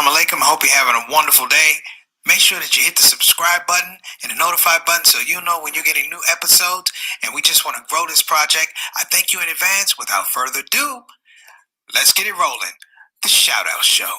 Assalamu alaikum. I hope you're having a wonderful day. Make sure that you hit the subscribe button and the notify button so you know when you're getting new episodes. And we just want to grow this project. I thank you in advance. Without further ado, let's get it rolling. The Shout Out Show.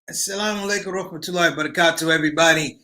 Assalamu alaikum warahmatullahi wabarakatuh, everybody.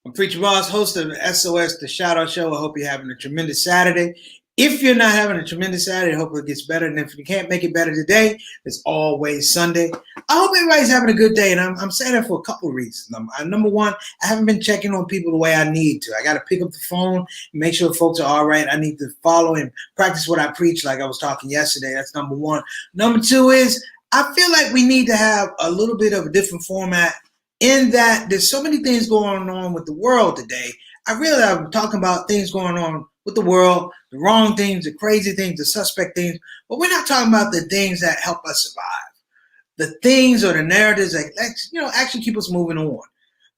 I'm Preacher Ross, host of SOS, the Shout Out Show. I hope you're having a tremendous Saturday. If you're not having a tremendous Saturday, I hope it gets better. And if you can't make it better today, it's always Sunday. I hope everybody's having a good day. And I'm saying that for a couple of reasons. Number one, I haven't been checking on people the way I need to. I got to pick up the phone and make sure folks are all right. I need to follow and practice what I preach, like I was talking yesterday. That's number one. Number two is I feel like we need to have a little bit of a different format in that there's so many things going on with the world today. I realize I'm talking about things going on with the world, the wrong things, the crazy things, the suspect things, but we're not talking about the things that help us survive, the things or the narratives that actually keep us moving on.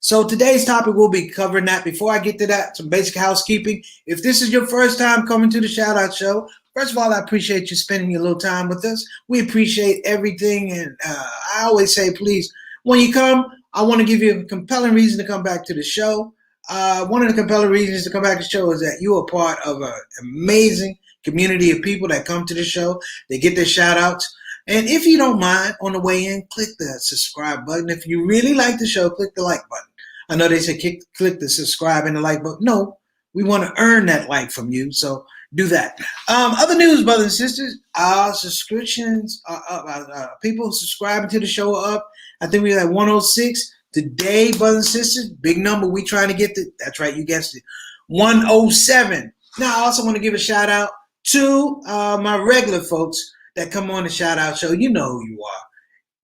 So today's topic, we'll be covering that. Before I get to that, some basic housekeeping. If this is your first time coming to the Shout Out Show, first of all, I appreciate you spending your little time with us. We appreciate everything. And I always say, please, when you come, I want to give you a compelling reason to come back to the show. One of the compelling reasons to come back to the show is that you are part of an amazing community of people that come to the show. They get their shout outs. And if you don't mind, on the way in, click the subscribe button. If you really like the show, click the like button. I know they say click the subscribe and the like button. No, we want to earn that like from you. So do that. Other news, brothers and sisters, our subscriptions are up. People subscribing to the show are up. I think we're at 106 today, brothers and sisters. Big number. We trying to get to. That's right, you guessed it. 107. Now, I also want to give a shout out to my regular folks that come on the Shout Out Show. You know who you are.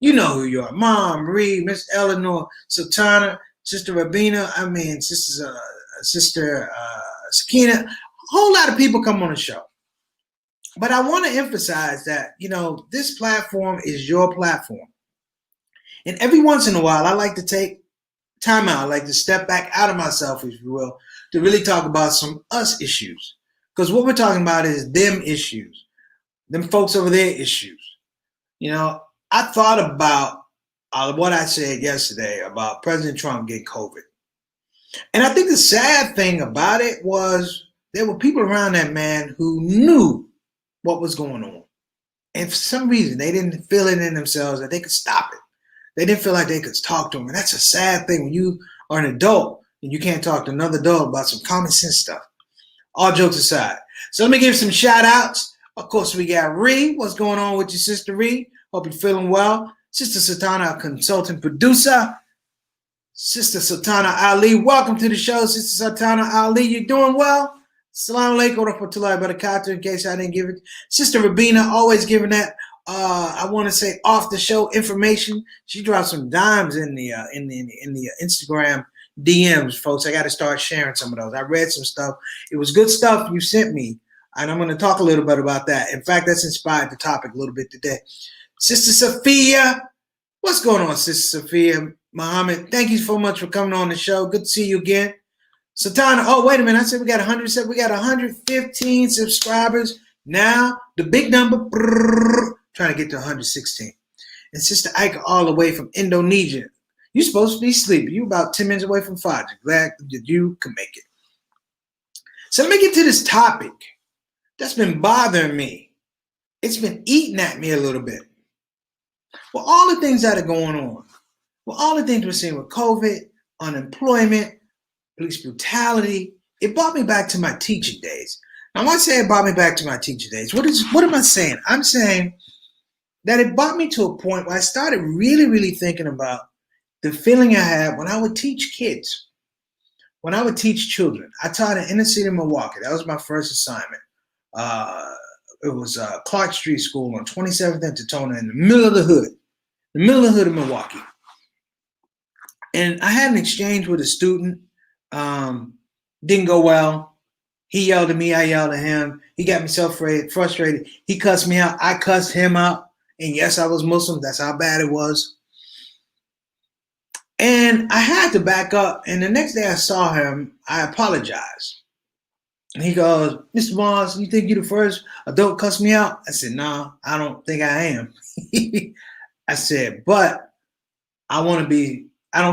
You know who you are. Mom, Marie, Miss Eleanor, Sultana, Sister Rabina. Sister Sakina. A whole lot of people come on the show. But I want to emphasize that, this platform is your platform. And every once in a while, I like to take time out. I like to step back out of myself, if you will, to really talk about some us issues. Because what we're talking about is them issues. Them folks over there issues. I thought about what I said yesterday about President Trump getting COVID. And I think the sad thing about it was there were people around that man who knew what was going on. And for some reason, they didn't feel it in themselves that they could stop it. They didn't feel like they could talk to him. And that's a sad thing when you are an adult and you can't talk to another adult about some common sense stuff. All jokes aside. So let me give some shout outs. Of course, we got Ree. What's going on with your sister Ree? Hope you're feeling well. Sister Sultana, our consultant producer. Sister Sultana Ali, welcome to the show. Sister Sultana Ali, you doing well? Assalamu alaikum warahmatullahi wabarakatuh, in case I didn't give it. Sister Rabina, always giving that, I want to say, off the show information. She dropped some dimes in the Instagram DMs, folks. I got to start sharing some of those. I read some stuff. It was good stuff you sent me, and I'm going to talk a little bit about that. In fact, that's inspired the topic a little bit today. Sister Sophia, what's going on, Sister Sophia? Muhammad, thank you so much for coming on the show. Good to see you again. Satana, oh, wait a minute. I said we got 115 subscribers. Now, the big number, trying to get to 116. And Sister Ika all the way from Indonesia. You're supposed to be sleeping. You're about 10 minutes away from Fajr. Glad that you can make it. So let me get to this topic that's been bothering me. It's been eating at me a little bit. Well, all the things that are going on. Well, all the things we're seeing with COVID, unemployment, police brutality, it brought me back to my teaching days. Now, when I say it brought me back to my teaching days, what am I saying? I'm saying that it brought me to a point where I started really, really thinking about the feeling I had when I would teach kids. when I would teach children, I taught in inner city Milwaukee. That was my first assignment. It was Clark Street School on 27th and Tacoma, in the middle of the hood, of Milwaukee. And I had an exchange with a student. Didn't go well. He yelled at me. I yelled at him. He got me so frustrated. He cussed me out. I cussed him out. And yes, I was Muslim. That's how bad it was. And I had to back up. And the next day I saw him, I apologized. And he goes, Mr. Barnes, you think you're the first adult cuss me out? I said, no, I don't think I am. I said, but I don't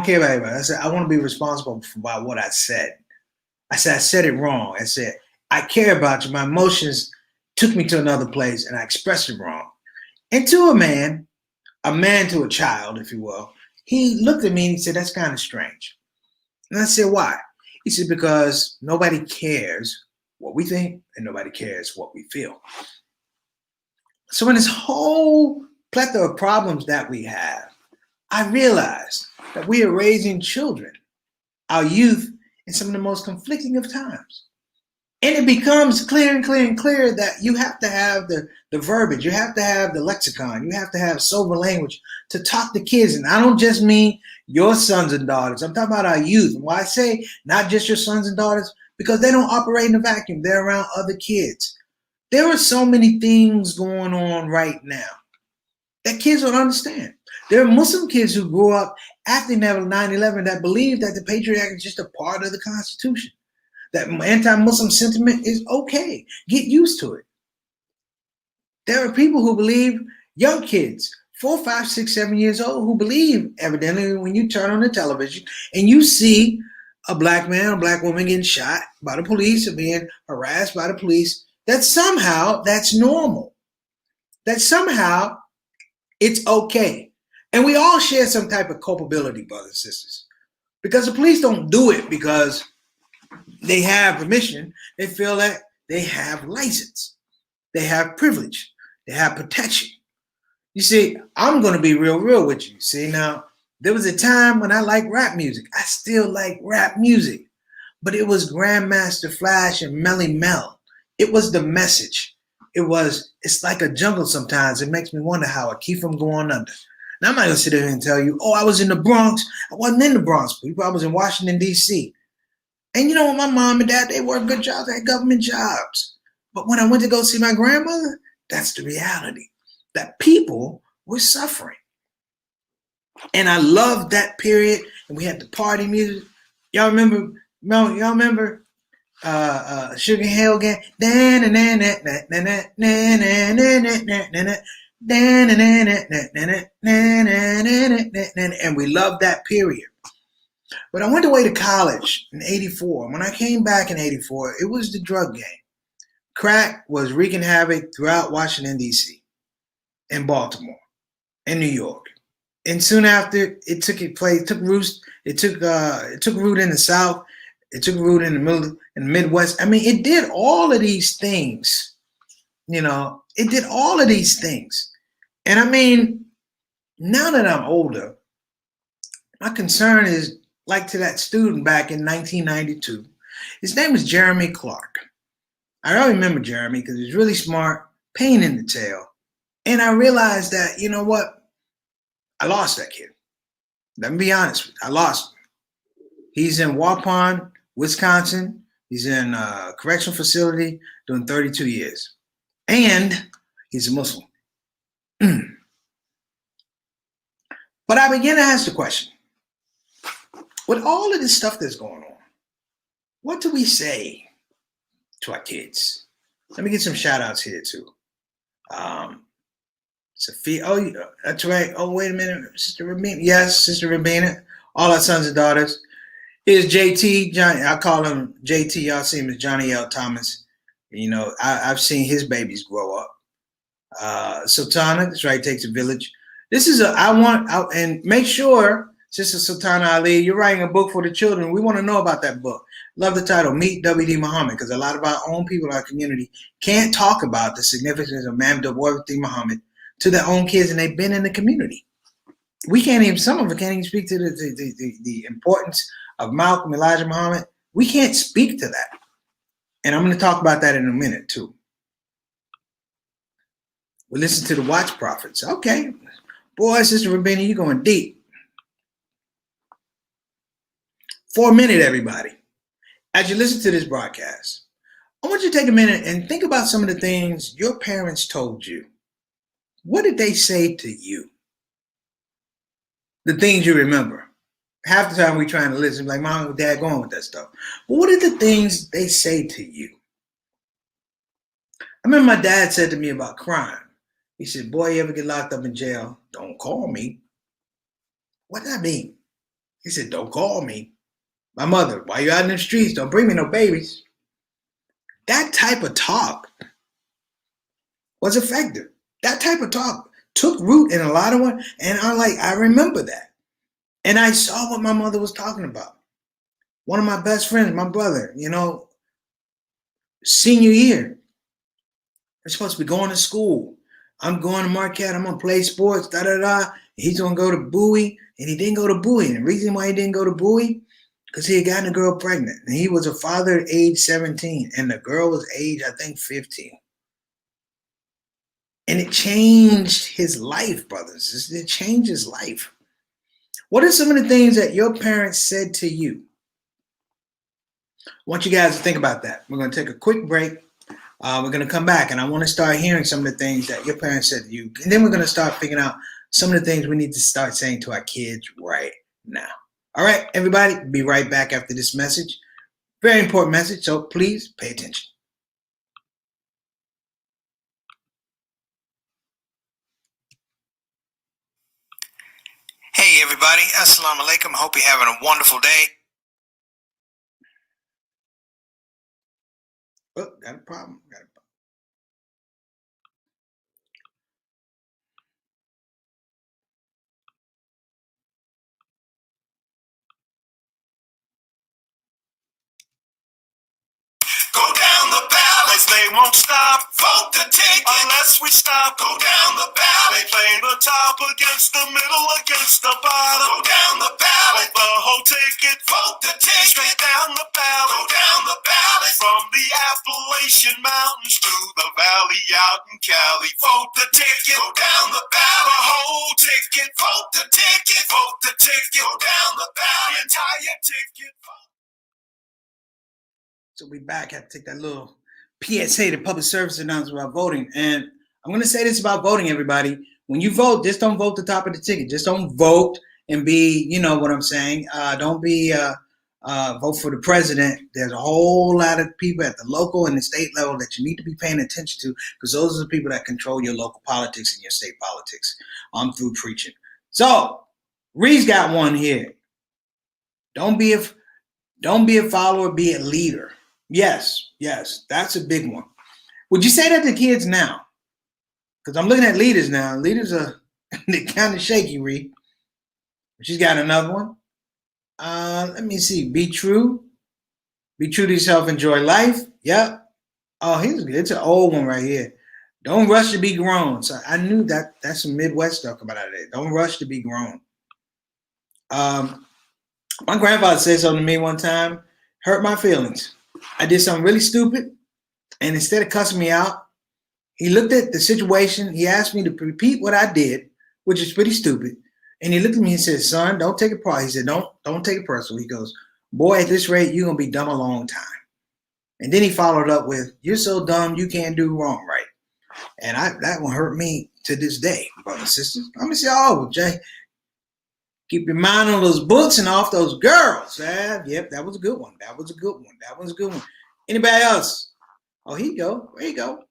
care about everybody. I said, I want to be responsible about what I said. I said it wrong. I said, I care about you. My emotions took me to another place and I expressed it wrong. And to a man to a child, if you will, he looked at me and he said, that's kind of strange. And I said, why? He said, because nobody cares what we think and nobody cares what we feel. So in this whole plethora of problems that we have, I realized that we are raising children, our youth, in some of the most conflicting of times. And it becomes clear and clear and clear that you have to have the verbiage, you have to have the lexicon, you have to have sober language to talk to kids. And I don't just mean your sons and daughters. I'm talking about our youth. And why I say not just your sons and daughters, because they don't operate in a vacuum. They're around other kids. There are so many things going on right now that kids don't understand. There are Muslim kids who grew up after 9/11 that believe that the Patriot Act is just a part of the Constitution, that anti-Muslim sentiment is okay. Get used to it. There are people who believe, young kids, 4, 5, 6, 7 years old, who believe, evidently, when you turn on the television and you see a black man or black woman getting shot by the police or being harassed by the police, that somehow that's normal, that somehow it's okay. And we all share some type of culpability, brothers and sisters, because the police don't do it because they have permission. They feel that they have license, they have privilege, they have protection. You see, I'm going to be real with you. See, now, there was a time when I liked rap music. I still like rap music, but it was Grandmaster Flash and Melly Mel. It was the message. It's like a jungle sometimes. It makes me wonder how I keep from going under. Now, I'm not going to sit there and tell you, oh, I was in the Bronx. I wasn't in the Bronx. I was in Washington, D.C. And you know what? My mom and dad, they worked good jobs. They had government jobs. But when I went to go see my grandmother, that's the reality, that people were suffering. And I loved that period. And we had the party music. Y'all remember Sugar Hill Gang? And we loved that period. But I went away to college in 84. When I came back in 84, it was the drug game. Crack was wreaking havoc throughout Washington, D.C., and Baltimore, and New York. And soon after, it took root in the South. It took root in the middle, in the Midwest. I mean, it did all of these things. You know, it did all of these things. And I mean, now that I'm older, my concern is like to that student back in 1992. His name was Jeremy Clark. I don't remember Jeremy because he was really smart, pain in the tail. And I realized that, you know what? I lost that kid. Let me be honest with you. I lost him. He's in Waupun, Wisconsin. He's in a correctional facility doing 32 years. And he's a Muslim. But I began to ask the question, with all of this stuff that's going on, what do we say to our kids? Let me get some shout outs here too. Sophia, oh, that's right. Oh, wait a minute. Sister Rabina. Yes, Sister Rabina. All our sons and daughters. Here's JT, Johnny. I call him JT. Y'all see him as Johnny L. Thomas. You know, I've seen his babies grow up. Sultana, that's right, takes a village. This is and make sure, Sister Sultana Ali, you're writing a book for the children. We want to know about that book. Love the title, Meet W.D. Muhammad, because a lot of our own people in our community can't talk about the significance of Imam W.D. Muhammad to their own kids, and they've been in the community. We can't even, some of them can't even speak to the importance of Malcolm, Elijah Muhammad, We can't speak to that. And I'm going to talk about that in a minute too. We listen to the watch prophets. Okay. Boy, Sister Rabina, you're going deep. For a minute, everybody. As you listen to this broadcast, I want you to take a minute and think about some of the things your parents told you. What did they say to you? The things you remember. Half the time we're trying to listen, like mom and dad going with that stuff. But what are the things they say to you? I remember my dad said to me about crime. He said, boy, you ever get locked up in jail, don't call me. What did that mean? He said, don't call me. My mother, while you're out in the streets, don't bring me no babies. That type of talk was effective. That type of talk took root in a lot of one. And I remember that. And I saw what my mother was talking about. One of my best friends, my brother, senior year, we're supposed to be going to school. I'm going to Marquette. I'm going to play sports, He's going to go to Bowie. And he didn't go to Bowie. And the reason why he didn't go to Bowie, because he had gotten a girl pregnant. And he was a father at age 17. And the girl was age, I think, 15. And it changed his life, brothers. It changed his life. What are some of the things that your parents said to you? I want you guys to think about that. We're going to take a quick break. We're going to come back, and I want to start hearing some of the things that your parents said to you. And then we're going to start figuring out some of the things we need to start saying to our kids right now. All right, everybody, be right back after this message. Very important message, so please pay attention. Hey, everybody. Assalamu alaikum. Hope you're having a wonderful day. Oh, got a problem. Go down the ballot, they won't stop. Vote the ticket unless we stop. Go down the ballot, play the top against the middle, against the bottom. Go down the ballot, the whole ticket. Vote the ticket, straight down the ballot. Go down the ballot, from the Appalachian Mountains to the valley out in Cali. Vote the ticket, go down the ballot. The whole ticket, vote the ticket. Vote the ticket, go down the ballot. The entire ticket, vote. So we back. I have to take that little PSA, the public service announcement about voting. And I'm going to say this about voting, everybody. When you vote, just don't vote the top of the ticket. Just don't vote and be, you know what I'm saying. Don't be vote for the president. There's a whole lot of people at the local and the state level that you need to be paying attention to, because those are the people that control your local politics and your state politics. I'm through preaching. So Reed's got one here. Don't be a follower, be a leader. Yes, that's a big one. Would you say that to kids now? Because I'm looking at leaders now. Leaders are kind of shaky, Reed. She's got another one. Let me see. Be true. Be true to yourself. Enjoy life. Yep. Oh, it's an old one right here. Don't rush to be grown. So I knew that's some Midwest stuff coming out of there. Don't rush to be grown. My grandfather said something to me one time, hurt my feelings. I did something really stupid, and instead of cussing me out, he looked at the situation. He asked me to repeat what I did, which is pretty stupid. And he looked at me and said, son, don't take it personal. He said, don't take it personal. He goes, boy, at this rate, you're going to be dumb a long time. And then he followed up with, you're so dumb, you can't do wrong right. And that one hurt me to this day, brothers and sisters. I'm going to say, oh, Jay, keep your mind on those books and off those girls. Yep, that was a good one. That was a good one. Anybody else? Oh, here you go. There you go.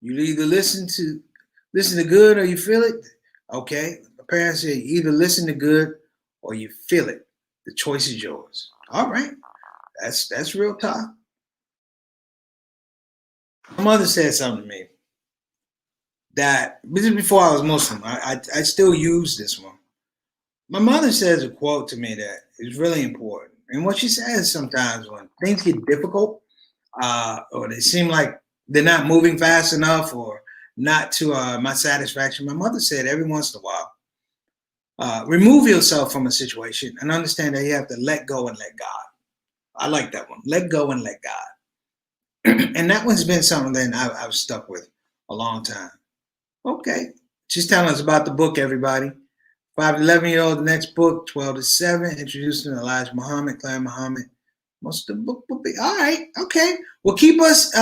You either listen to good or you feel it. Okay. My parents say either listen to good or you feel it. The choice is yours. All right. That's real talk. My mother said something to me that this is before I was Muslim. I still use this one. My mother says a quote to me that is really important. And what she says sometimes when things get difficult, or they seem like they're not moving fast enough or not to my satisfaction, my mother said every once in a while, Remove yourself from a situation and understand that you have to let go and let God. I like that one. Let go and let God. And that one's been something that I've stuck with a long time. Okay. She's telling us about the book, everybody. 5 to 11-year-old, the next book, 12 to 7, introducing Elijah Muhammad, Claire Muhammad. Most of the book will be all right. Okay. Well, keep us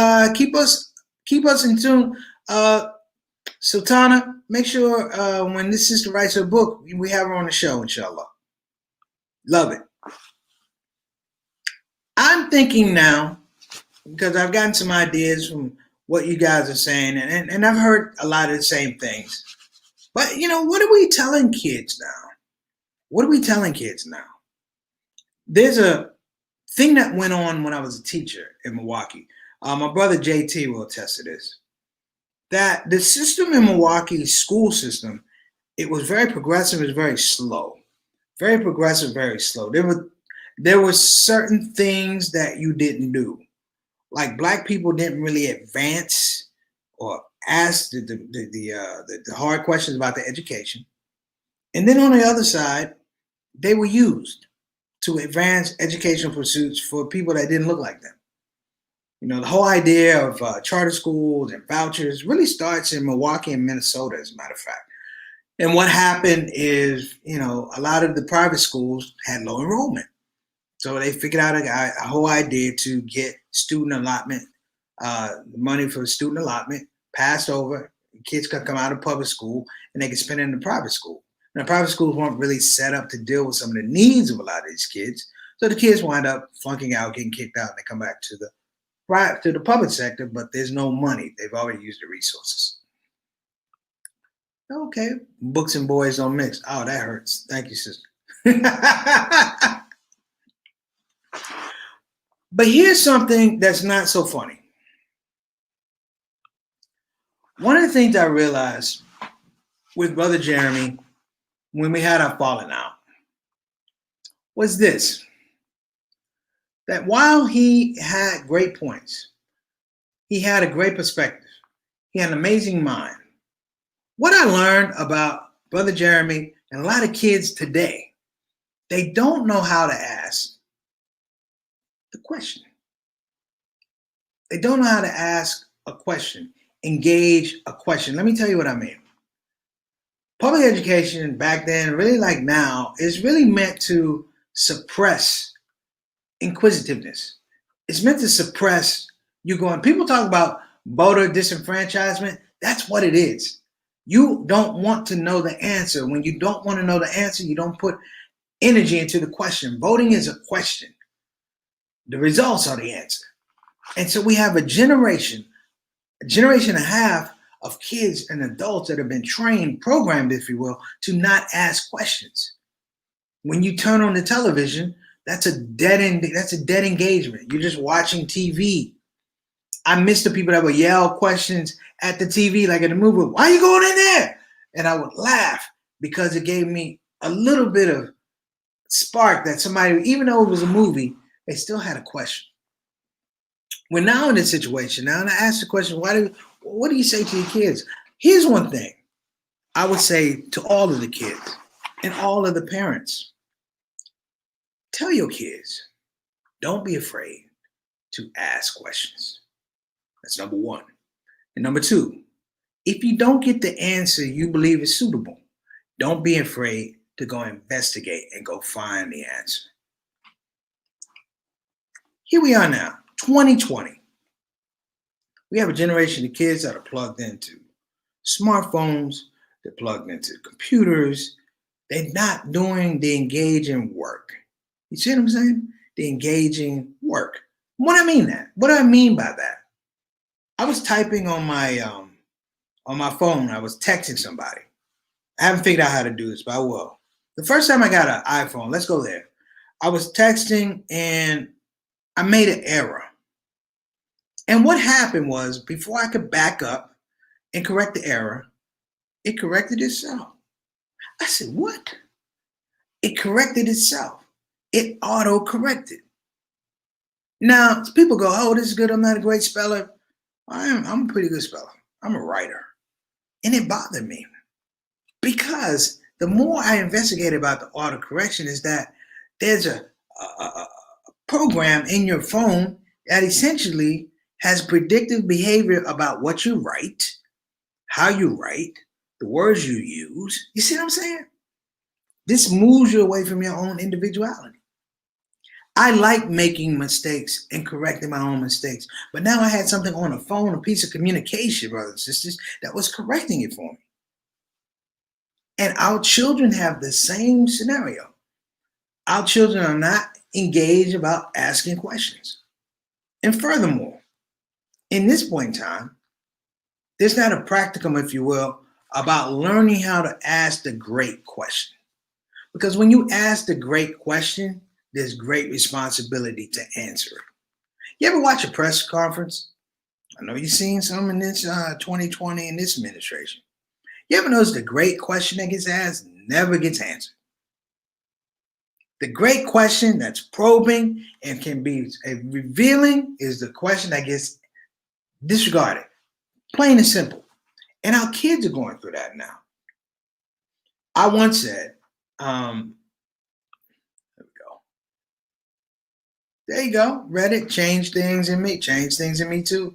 in tune. Sultana, make sure when this sister writes her book, we have her on the show, inshallah. Love it. I'm thinking now, because I've gotten some ideas from what you guys are saying, and I've heard a lot of the same things. But, what are we telling kids now? What are we telling kids now? There's a thing that went on when I was a teacher in Milwaukee. My brother JT will attest to this. That the system in Milwaukee, school system, it was very progressive, it was very slow. Very progressive, very slow. There were certain things that you didn't do. Like black people didn't really advance or ask the hard questions about their education. And then on the other side, they were used to advance educational pursuits for people that didn't look like them. The whole idea of charter schools and vouchers really starts in Milwaukee and Minnesota, as a matter of fact. And what happened is, a lot of the private schools had low enrollment. So they figured out a whole idea to get student allotment, money for student allotment passed over. Kids could come out of public school and they could spend it in the private school. Now, private schools weren't really set up to deal with some of the needs of a lot of these kids. So the kids wind up flunking out, getting kicked out, and they come back to the public sector, but there's no money. They've already used the resources. Okay, books and boys don't mix. Oh, that hurts. Thank you, sister. But here's something that's not so funny. One of the things I realized with Brother Jeremy when we had our falling out was this. That while he had great points, he had a great perspective, he had an amazing mind. What I learned about Brother Jeremy and a lot of kids today, they don't know how to ask the question. They don't know how to ask a question, engage a question. Let me tell you what I mean. Public education back then, really like now, is really meant to suppress inquisitiveness. It's meant to suppress you going. People talk about voter disenfranchisement. That's what it is. You don't want to know the answer. When you don't want to know the answer, you don't put energy into the question. Voting is a question. The results are the answer. And so we have a generation and a half of kids and adults that have been trained, programmed, if you will, to not ask questions. When you turn on the television, that's a dead engagement. You're just watching TV. I miss the people that would yell questions at the TV, like in the movie, "Why are you going in there?" And I would laugh because it gave me a little bit of spark that somebody, even though it was a movie, they still had a question. We're now in this situation now, and I ask the question, what do you say to your kids? Here's one thing I would say to all of the kids and all of the parents. Tell your kids, don't be afraid to ask questions. That's number one. And number two, if you don't get the answer you believe is suitable, don't be afraid to go investigate and go find the answer. Here we are now, 2020. We have a generation of kids that are plugged into smartphones, they're plugged into computers, they're not doing the engaging work. You see what I'm saying? The engaging work. What do I mean that? What do I mean by that? I was typing on my phone. I was texting somebody. I haven't figured out how to do this, but I will. The first time I got an iPhone, let's go there. I was texting and I made an error. And what happened was, before I could back up and correct the error, it corrected itself. I said, what? It corrected itself. It auto-corrected. Now, people go, oh, this is good. I'm not a great speller. I'm a pretty good speller. I'm a writer. And it bothered me because the more I investigate about the autocorrection is that there's a program in your phone that essentially has predictive behavior about what you write, how you write, the words you use. You see what I'm saying? This moves you away from your own individuality. I like making mistakes and correcting my own mistakes. But now I had something on a phone, a piece of communication, brothers and sisters, that was correcting it for me. And our children have the same scenario. Our children are not engaged about asking questions. And furthermore, in this point in time, there's not a practicum, if you will, about learning how to ask the great question. Because when you ask the great question, there's great responsibility to answer it. You ever watch a press conference? I know you've seen some in this 2020 in this administration. You ever notice the great question that gets asked never gets answered? The great question that's probing and can be revealing is the question that gets disregarded, plain and simple. And our kids are going through that now. I once said, there you go. Reddit changed things in me. Changed things in me too.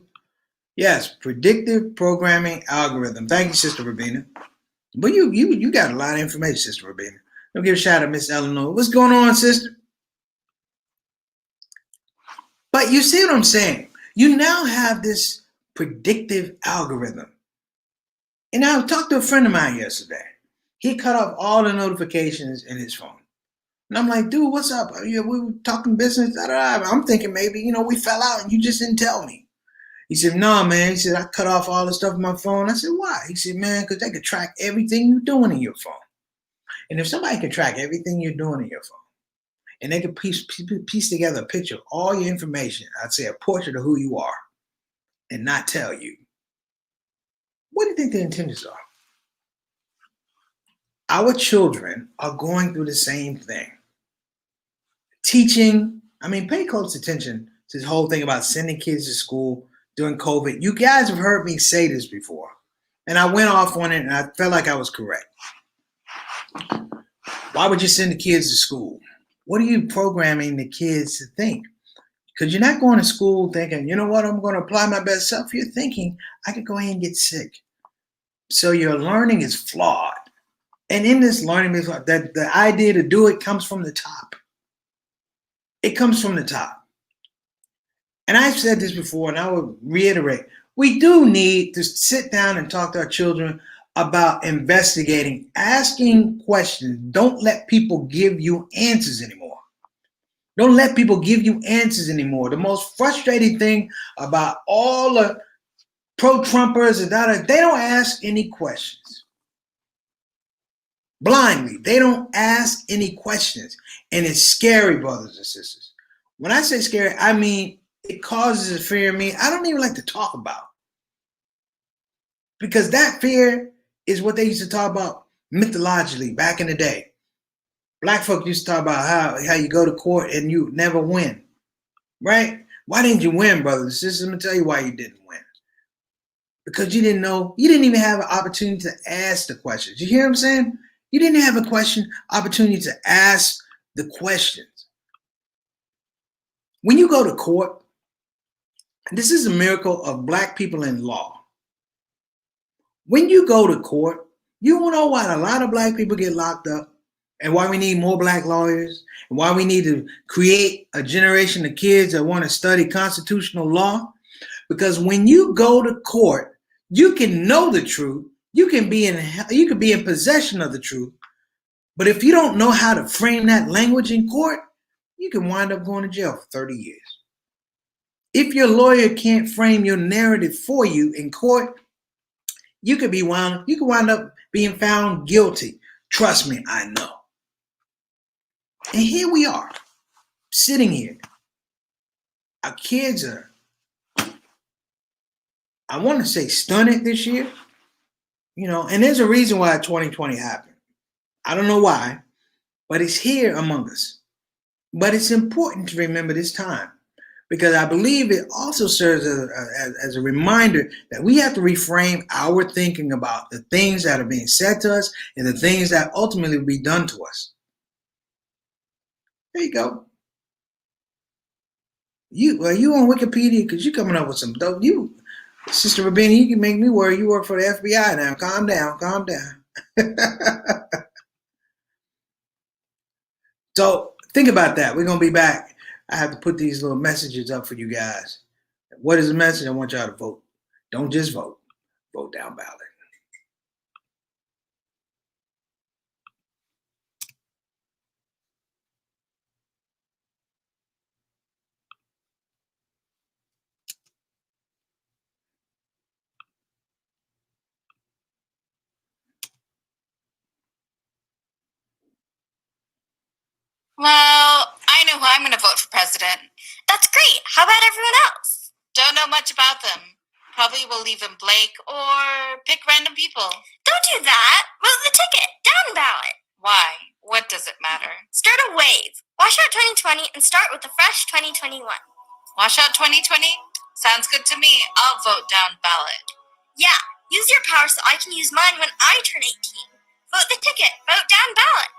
Yes, predictive programming algorithm. Thank you, Sister Rabina. But you got a lot of information, Sister Rabina. I'll give a shout out to Miss Eleanor. What's going on, sister? But you see what I'm saying? You now have this predictive algorithm. And I talked to a friend of mine yesterday. He cut off all the notifications in his phone. And I'm like, dude, what's up? We were talking business. Da, da, da. I'm thinking maybe, we fell out and you just didn't tell me. He said, no, man. He said, I cut off all the stuff on my phone. I said, why? He said, man, because they could track everything you're doing in your phone. And if somebody can track everything you're doing in your phone, and they can piece together a picture of all your information, I'd say a portrait of who you are, and not tell you, what do you think the intentions are? Our children are going through the same thing. Teaching, pay close attention to this whole thing about sending kids to school during COVID. You guys have heard me say this before, and I went off on it, and I felt like I was correct. Why would you send the kids to school? What are you programming the kids to think? Because you're not going to school thinking, you know what, I'm going to apply my best self. You're thinking, I could go ahead and get sick. So your learning is flawed. And in this learning, that the idea to do it comes from the top. It comes from the top. And I've said this before, and I will reiterate, we do need to sit down and talk to our children about investigating, asking questions. Don't let people give you answers anymore. Don't let people give you answers anymore. The most frustrating thing about all the pro-Trumpers and they don't ask any questions. Blindly, they don't ask any questions. And it's scary, brothers and sisters. When I say scary, I mean it causes a fear in me I don't even like to talk about. Because that fear is what they used to talk about mythologically back in the day. Black folk used to talk about how you go to court and you never win. Right? Why didn't you win, brothers and sisters? Let me tell you why you didn't win. Because you didn't know, you didn't even have an opportunity to ask the questions. You hear what I'm saying? You didn't have a opportunity to ask the questions. When you go to court, this is a miracle of Black people in law. When you go to court, you know why a lot of Black people get locked up and why we need more Black lawyers and why we need to create a generation of kids that want to study constitutional law. Because when you go to court, you can know the truth. You can be in possession of the truth. But if you don't know how to frame that language in court, you can wind up going to jail for 30 years. If your lawyer can't frame your narrative for you in court, you could wind up being found guilty. Trust me, I know. And here we are, sitting here. Our kids are, I want to say, stunted this year. And there's a reason why 2020 happened. I don't know why, but it's here among us. But it's important to remember this time because I believe it also serves as a reminder that we have to reframe our thinking about the things that are being said to us and the things that ultimately will be done to us. There you go. You on Wikipedia because you're coming up with some dope. Sister Rabini, you can make me worry. You work for the FBI now. Calm down, calm down. So think about that. We're gonna be back. I have to put these little messages up for you guys. What is the message? I want y'all to vote. Don't just vote. Vote down ballot. Well, I know who I'm going to vote for president. That's great. How about everyone else? Don't know much about them. Probably will leave them blank or pick random people. Don't do that. Vote the ticket. Down ballot. Why? What does it matter? Start a wave. Wash out 2020 and start with a fresh 2021. Wash out 2020? Sounds good to me. I'll vote down ballot. Yeah, use your power so I can use mine when I turn 18. Vote the ticket. Vote down ballot.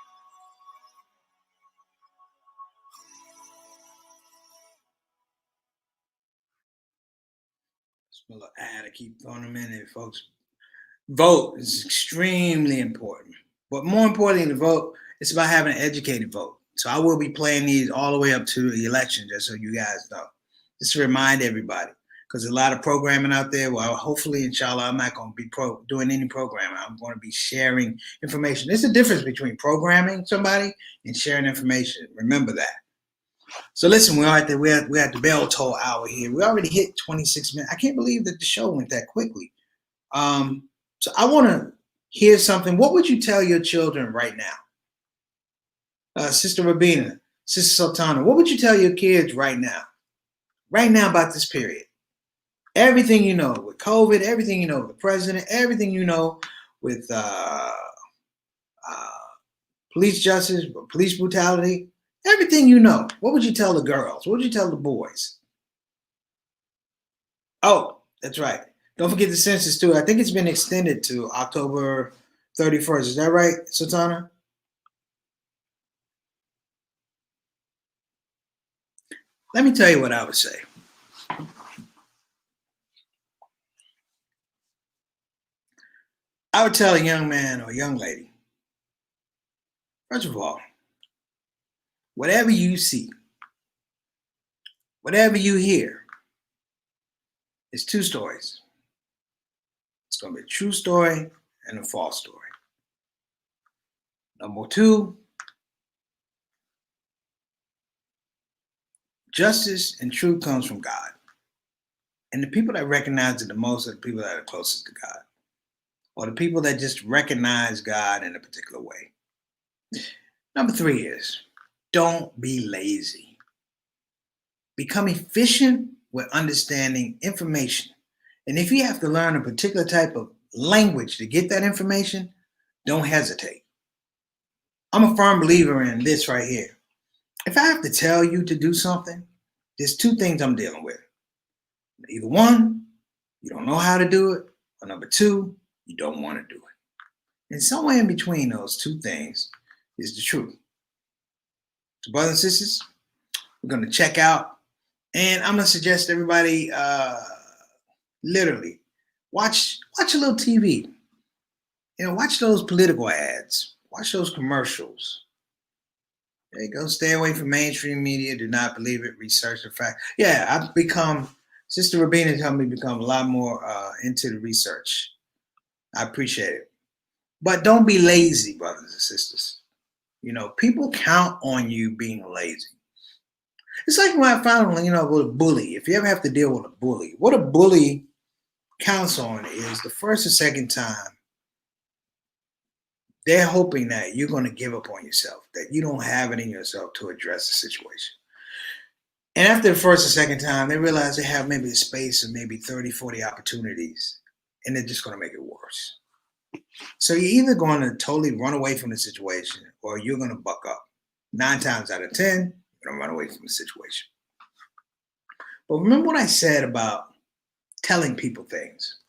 Little ad, I keep throwing them in there, folks. Vote is extremely important. But more importantly than vote, it's about having an educated vote. So I will be playing these all the way up to the election, just so you guys know. Just to remind everybody, because there's a lot of programming out there. Well, hopefully, inshallah, I'm not going to be doing any programming. I'm going to be sharing information. There's a difference between programming somebody and sharing information. Remember that. So listen, we're at the bell toll hour here. We already hit 26 minutes. I can't believe that the show went that quickly. So I want to hear something. What would you tell your children right now? Sister Rabina, Sister Sultana, what would you tell your kids right now? Right now about this period? Everything you know with COVID, everything you know with the president, everything you know with police justice, police brutality, everything you know. What would you tell the girls? What would you tell the boys? Oh, that's right. Don't forget the census too. I think it's been extended to October 31st. Is that right, Sultana? Let me tell you what I would say. I would tell a young man or a young lady, first of all, whatever you see, whatever you hear, it's two stories. It's going to be a true story and a false story. Number two, justice and truth comes from God. And the people that recognize it the most are the people that are closest to God, or the people that just recognize God in a particular way. Number three is, don't be lazy. Become efficient with understanding information. And if you have to learn a particular type of language to get that information, don't hesitate. I'm a firm believer in this right here. If I have to tell you to do something, there's two things I'm dealing with. Either one, you don't know how to do it, or number two, you don't want to do it. And somewhere in between those two things is the truth. So brothers and sisters, we're going to check out, and I'm going to suggest everybody literally watch a little TV. Watch those political ads. Watch those commercials. There you go. Stay away from mainstream media. Do not believe it. Research the fact. Yeah, I've become, Sister Rabina helped me become a lot more into the research. I appreciate it. But don't be lazy, brothers and sisters. People count on you being lazy. It's like when I found, with a bully. If you ever have to deal with a bully, what a bully counts on is the first or second time they're hoping that you're going to give up on yourself, that you don't have it in yourself to address the situation. And after the first or second time, they realize they have maybe a space of maybe 30, 40 opportunities, and they're just going to make it worse. So you're either going to totally run away from the situation or you're going to buck up. 9 times out of 10, you're going to run away from the situation. But remember what I said about telling people things.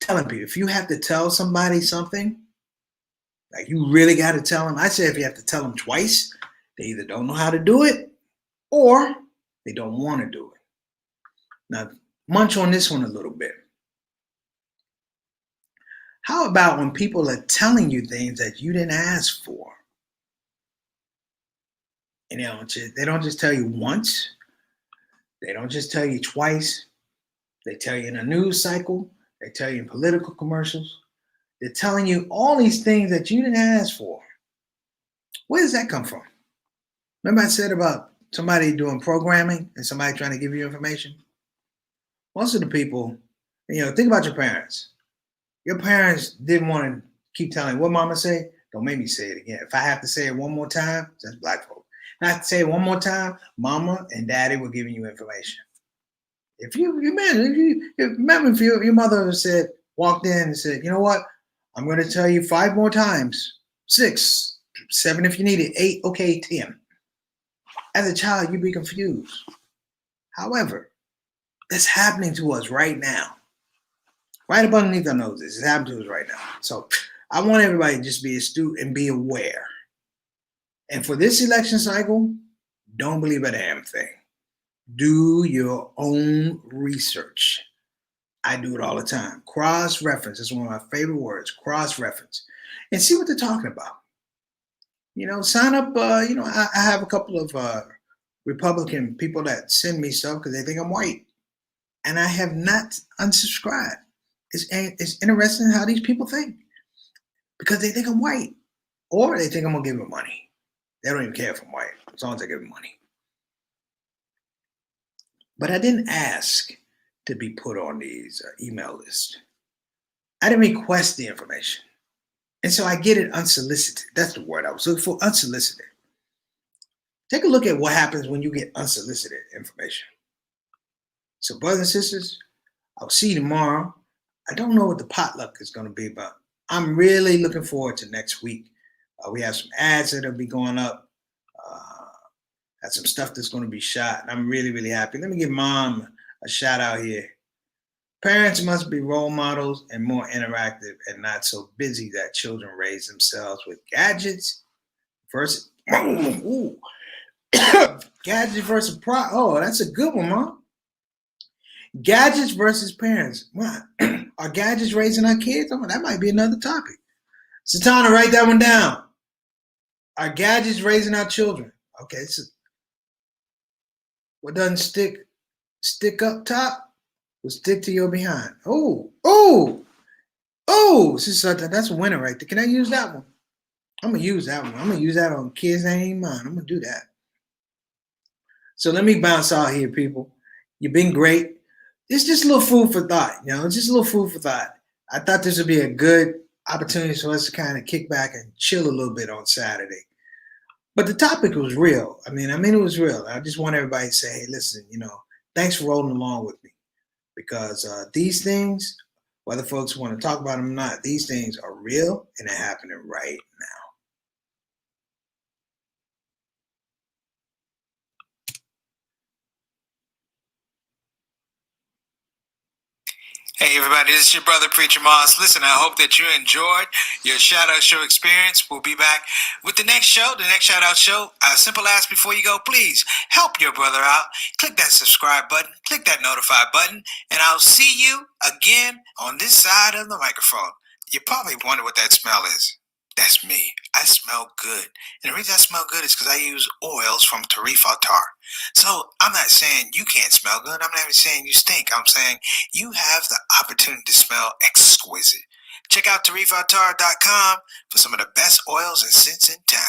Telling people, if you have to tell somebody something, like you really got to tell them. I say if you have to tell them twice, they either don't know how to do it or they don't want to do it. Now, munch on this one a little bit. How about when people are telling you things that you didn't ask for? And they don't just tell you once. They don't just tell you twice. They tell you in a news cycle. They tell you in political commercials. They're telling you all these things that you didn't ask for. Where does that come from? Remember I said about somebody doing programming and somebody trying to give you information? Most of the people, think about your parents. Your parents didn't want to keep telling you what mama say. Don't make me say it again. If I have to say it one more time, that's black folk. If I have to say it one more time, mama and daddy were giving you information. If your mother said, walked in and said, you know what? I'm going to tell you 5 more times, 6, 7 if you need it, 8, okay, 10. As a child, you'd be confused. However, that's happening to us right now. Right up underneath our noses. It's happening to us right now. So I want everybody to just be astute and be aware. And for this election cycle, don't believe a damn thing. Do your own research. I do it all the time. Cross-reference is one of my favorite words. Cross-reference. And see what they're talking about. Sign up. I have a couple of Republican people that send me stuff because they think I'm white. And I have not unsubscribed. It's interesting how these people think. Because they think I'm white. Or they think I'm going to give them money. They don't even care if I'm white, as long as I give them money. But I didn't ask to be put on these email lists. I didn't request the information. And so I get it unsolicited. That's the word I was looking for, unsolicited. Take a look at what happens when you get unsolicited information. So brothers and sisters, I'll see you tomorrow. I don't know what the potluck is going to be, but I'm really looking forward to next week. We have some ads that'll be going up. Got some stuff that's going to be shot. And I'm really, really happy. Let me give mom a shout out here. Parents must be role models and more interactive and not so busy that children raise themselves with gadgets versus gadgets versus that's a good one, Mom. Gadgets versus parents. What? Are gadgets raising our kids? That might be another topic. Satana, write that one down. Are gadgets raising our children? Okay, so what doesn't stick up top will stick to your behind. That's a winner right there. Can I use that one? I'm going to use that one. I'm going to use that on kids that ain't mine. I'm going to do that. So let me bounce out here, people. You've been great. It's just a little food for thought. It's just a little food for thought. I thought this would be a good opportunity for us to kind of kick back and chill a little bit on Saturday. But the topic was real. I mean, it was real. I just want everybody to say, hey, listen, thanks for rolling along with me. Because these things, whether folks want to talk about them or not, these things are real and they're happening right now. Hey everybody, this is your brother Preacher Moss. Listen, I hope that you enjoyed your Shout Out Show experience. We'll be back with the next show, the next Shout Out Show. A simple ask before you go, please help your brother out. Click that subscribe button, click that notify button, and I'll see you again on this side of the microphone. You probably wonder what that smell is. That's me. I smell good. And the reason I smell good is because I use oils from Tarifa Tar. So I'm not saying you can't smell good. I'm not even saying you stink. I'm saying you have the opportunity to smell exquisite. Check out tarifatar.com for some of the best oils and scents in town.